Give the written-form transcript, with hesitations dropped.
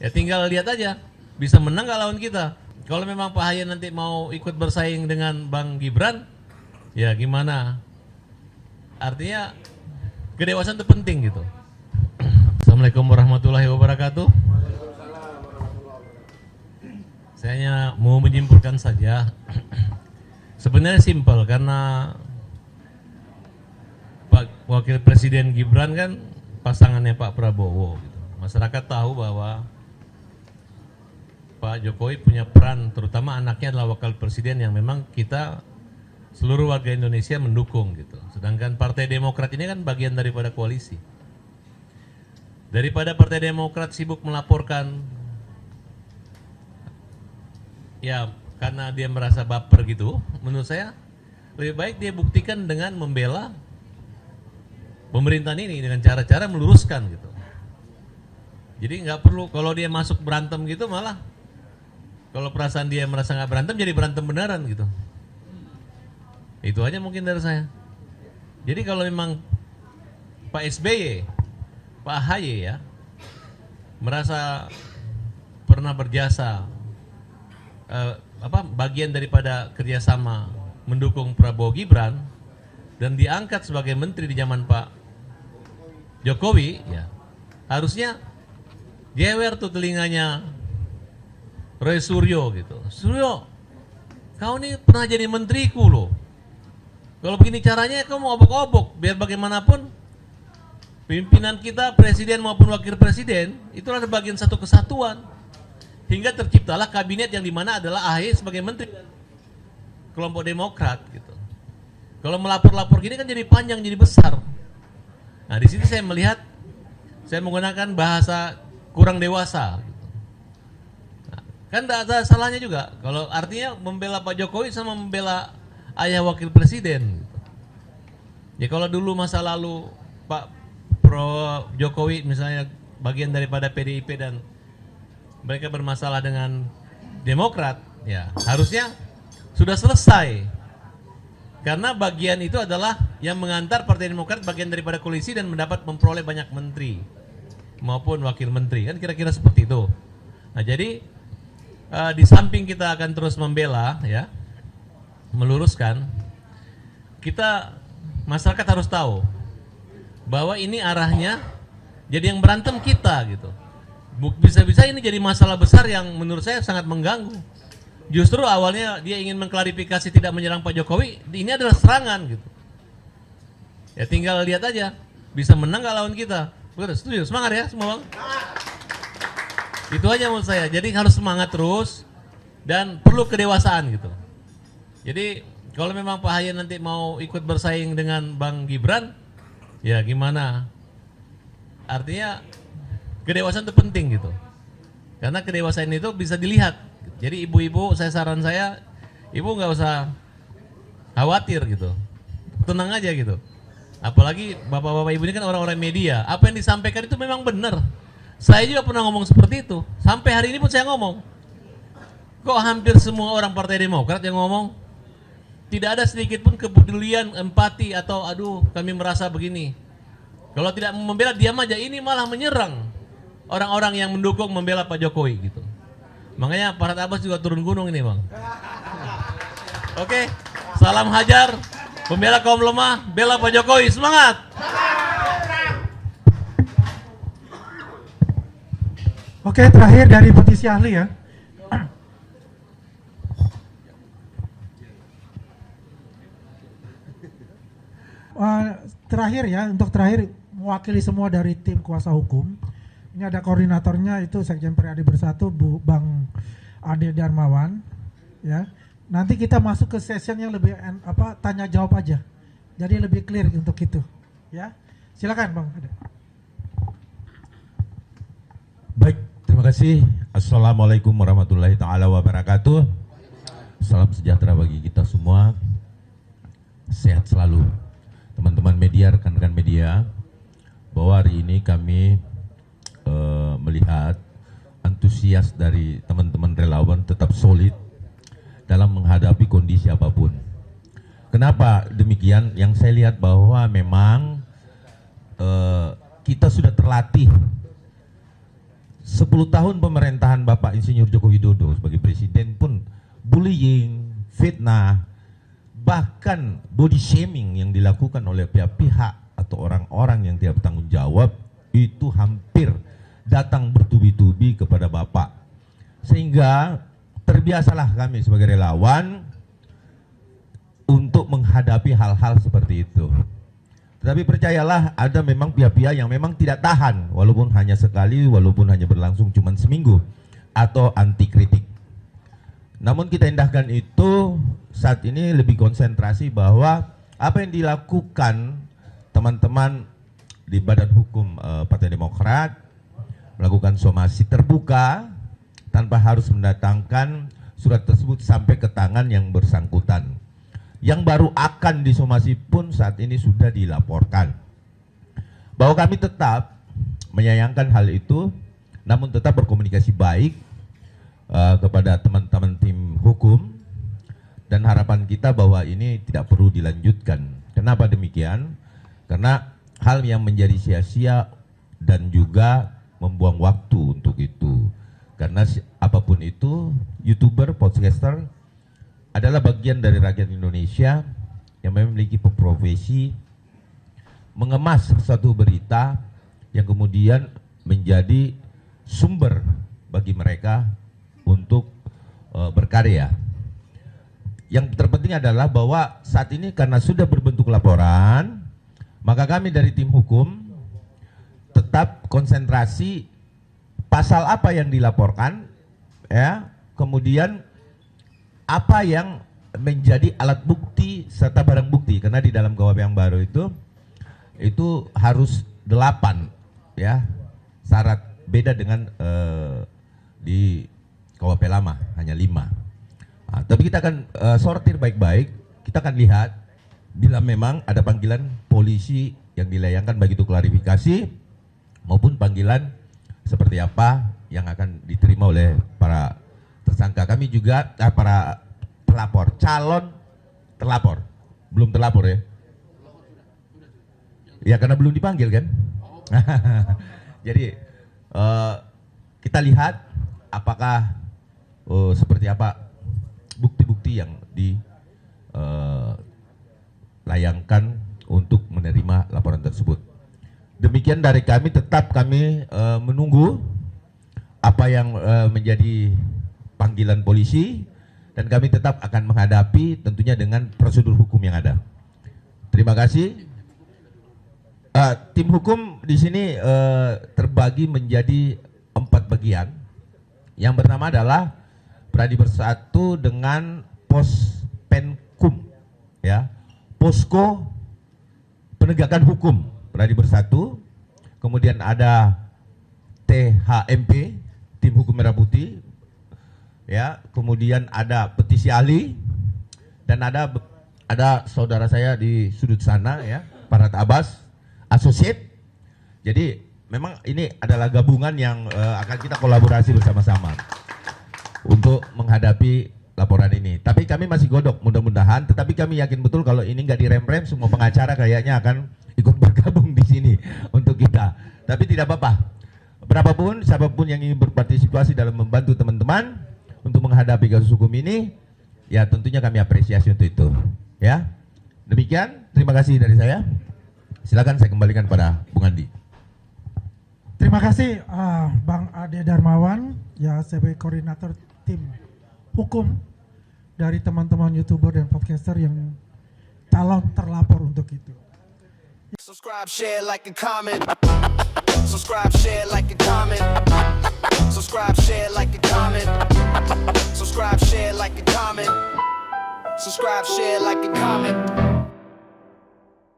Ya tinggal lihat aja, bisa menang gak lawan kita. Kalau memang Pak Ahy nanti mau ikut bersaing dengan Bang Gibran, ya gimana? Artinya kedewasaan itu penting gitu. Assalamualaikum warahmatullahi wabarakatuh. Saya hanya mau menyimpulkan saja. Sebenarnya simpel karena Pak Wakil Presiden Gibran kan pasangannya Pak Prabowo. Gitu. Masyarakat tahu bahwa Pak Jokowi punya peran, terutama anaknya adalah wakil presiden yang memang kita seluruh warga Indonesia mendukung gitu. Sedangkan Partai Demokrat ini kan bagian daripada koalisi. Daripada Partai Demokrat sibuk melaporkan, ya karena dia merasa baper gitu, menurut saya lebih baik dia buktikan dengan membela pemerintahan ini dengan cara-cara meluruskan gitu. Jadi nggak perlu kalau dia masuk berantem gitu, malah kalau perasaan dia merasa nggak berantem jadi berantem beneran gitu. Itu aja mungkin dari saya. Jadi kalau memang Pak SBY, Pak AHY ya merasa pernah berjasa bagian daripada kerjasama mendukung Prabowo Gibran dan diangkat sebagai menteri di zaman Pak Jokowi, ya harusnya jewer tuh telinganya Roy Suryo gitu. Suryo, kau ini pernah jadi menteriku loh. Kalau begini caranya kau mau obok-obok, biar bagaimanapun pimpinan kita, presiden maupun wakil presiden, itu adalah bagian satu kesatuan. Hingga terciptalah kabinet yang dimana adalah AHY sebagai menteri kelompok Demokrat gitu. Kalau melapor-lapor gini kan jadi panjang, jadi besar. Nah di sini saya melihat, saya menggunakan bahasa kurang dewasa. Gitu. Nah, kan tidak ada salahnya juga. Kalau artinya membela Pak Jokowi sama membela ayah wakil presiden. Gitu. Ya kalau dulu masa lalu Pak Jokowi misalnya bagian daripada PDIP dan mereka bermasalah dengan Demokrat, ya harusnya sudah selesai. Karena bagian itu adalah yang mengantar Partai Demokrat bagian daripada koalisi dan memperoleh banyak menteri maupun wakil menteri, kan kira-kira seperti itu. Nah jadi di samping kita akan terus membela, ya meluruskan, kita masyarakat harus tahu bahwa ini arahnya jadi yang berantem kita gitu. Bisa-bisa ini jadi masalah besar yang menurut saya sangat mengganggu. Justru awalnya dia ingin mengklarifikasi tidak menyerang Pak Jokowi, ini adalah serangan gitu. Ya tinggal lihat aja, bisa menang gak lawan kita. Betul, setuju, semangat ya semua bang. Itu aja menurut saya, jadi harus semangat terus dan perlu kedewasaan gitu. Jadi kalau memang Pak Ahy nanti mau ikut bersaing dengan Bang Gibran, ya gimana? Artinya kedewasaan itu penting gitu. Karena kedewasaan itu bisa dilihat. Jadi ibu-ibu, saran saya, ibu nggak usah khawatir gitu, tenang aja gitu. Apalagi bapak-bapak ibu ini kan orang-orang media. Apa yang disampaikan itu memang benar. Saya juga pernah ngomong seperti itu. Sampai hari ini pun saya ngomong. Kok hampir semua orang Partai Demokrat yang ngomong, tidak ada sedikit pun kepedulian, empati atau aduh kami merasa begini. Kalau tidak membela diam aja, ini malah menyerang orang-orang yang mendukung membela Pak Jokowi gitu. Makanya Farhad Abbas juga turun gunung ini bang. Oke, salam hajar, pembela kaum lemah, bela Pak Jokowi, semangat. Oke, terakhir dari petisi ahli ya. Terakhir ya, untuk terakhir mewakili semua dari tim kuasa hukum. Ini ada koordinatornya itu Sekjen Periadi Bersatu Bang Ade Darmawan ya. Nanti kita masuk ke session yang lebih tanya jawab aja. Jadi lebih clear untuk itu ya. Silakan Bang Ade. Baik, terima kasih. Assalamualaikum warahmatullahi taala wabarakatuh. Salam sejahtera bagi kita semua. Sehat selalu. Teman-teman media, rekan-rekan media, bahwa hari ini kami melihat antusias dari teman-teman relawan tetap solid dalam menghadapi kondisi apapun. Kenapa demikian? Yang saya lihat bahwa memang kita sudah terlatih 10 tahun pemerintahan Bapak Insinyur Joko Widodo sebagai presiden pun bullying, fitnah, bahkan body shaming yang dilakukan oleh pihak-pihak atau orang-orang yang tidak bertanggung jawab itu hampir datang bertubi-tubi kepada Bapak. Sehingga terbiasalah kami sebagai relawan untuk menghadapi hal-hal seperti itu. Tetapi percayalah, ada memang pihak-pihak yang memang tidak tahan, walaupun hanya sekali, walaupun hanya berlangsung cuma seminggu, atau anti kritik. Namun kita indahkan itu, saat ini lebih konsentrasi bahwa apa yang dilakukan teman-teman di Badan Hukum Partai Demokrat, melakukan somasi terbuka, tanpa harus mendatangkan surat tersebut sampai ke tangan yang bersangkutan. Yang baru akan disomasi pun saat ini sudah dilaporkan. Bahwa kami tetap menyayangkan hal itu, namun tetap berkomunikasi baik kepada teman-teman tim hukum, dan harapan kita bahwa ini tidak perlu dilanjutkan. Kenapa demikian? Karena hal yang menjadi sia-sia dan juga membuang waktu untuk itu. Karena apapun itu, YouTuber, podcaster adalah bagian dari rakyat Indonesia yang memiliki profesi mengemas satu berita yang kemudian menjadi sumber bagi mereka untuk berkarya. Yang terpenting adalah bahwa saat ini karena sudah berbentuk laporan, maka kami dari tim hukum tetap konsentrasi pasal apa yang dilaporkan, ya, kemudian apa yang menjadi alat bukti serta barang bukti, karena di dalam KUHP yang baru itu harus 8, ya, syarat, beda dengan di KUHP lama hanya 5. Nah, tapi kita akan sortir baik-baik, kita akan lihat bila memang ada panggilan polisi yang dilayangkan baik itu klarifikasi maupun panggilan seperti apa yang akan diterima oleh para tersangka. Kami juga para pelapor, calon terlapor, belum terlapor ya? Ya karena belum dipanggil kan? Jadi kita lihat apakah seperti apa bukti-bukti yang dilayangkan untuk menerima laporan tersebut. Demikian dari kami, tetap kami menunggu apa yang menjadi panggilan polisi, dan kami tetap akan menghadapi tentunya dengan prosedur hukum yang ada. Terima kasih. Tim hukum di sini terbagi menjadi 4 bagian. Yang pertama adalah Pradi Bersatu dengan Pospenkum, ya, Posko Penegakan Hukum Pradi Bersatu. Kemudian ada THMP, Tim Hukum Merah Putih, ya, kemudian ada petisi ahli, dan ada saudara saya di sudut sana, ya, Farhad Abbas Associate. Jadi memang ini adalah gabungan yang akan kita kolaborasi bersama-sama untuk menghadapi laporan ini. Tapi kami masih godok, mudah-mudahan. Tetapi kami yakin betul kalau ini nggak direm-rem, semua pengacara kayaknya akan ikut bergabung di sini untuk kita. Tapi tidak apa-apa. Berapapun, siapapun yang ingin berpartisipasi dalam membantu teman-teman untuk menghadapi kasus hukum ini, ya tentunya kami apresiasi untuk itu. Ya, demikian. Terima kasih dari saya. Silakan saya kembalikan pada Bung Andi. Terima kasih Bang Ade Darmawan, ya, sebagai koordinator tim hukum dari teman-teman YouTuber dan podcaster yang calon terlapor untuk itu. Subscribe, share, like, and comment. Subscribe, share, like, and comment. Subscribe, share, like, and comment. Subscribe, share, like, and comment. Subscribe, share, like, and comment.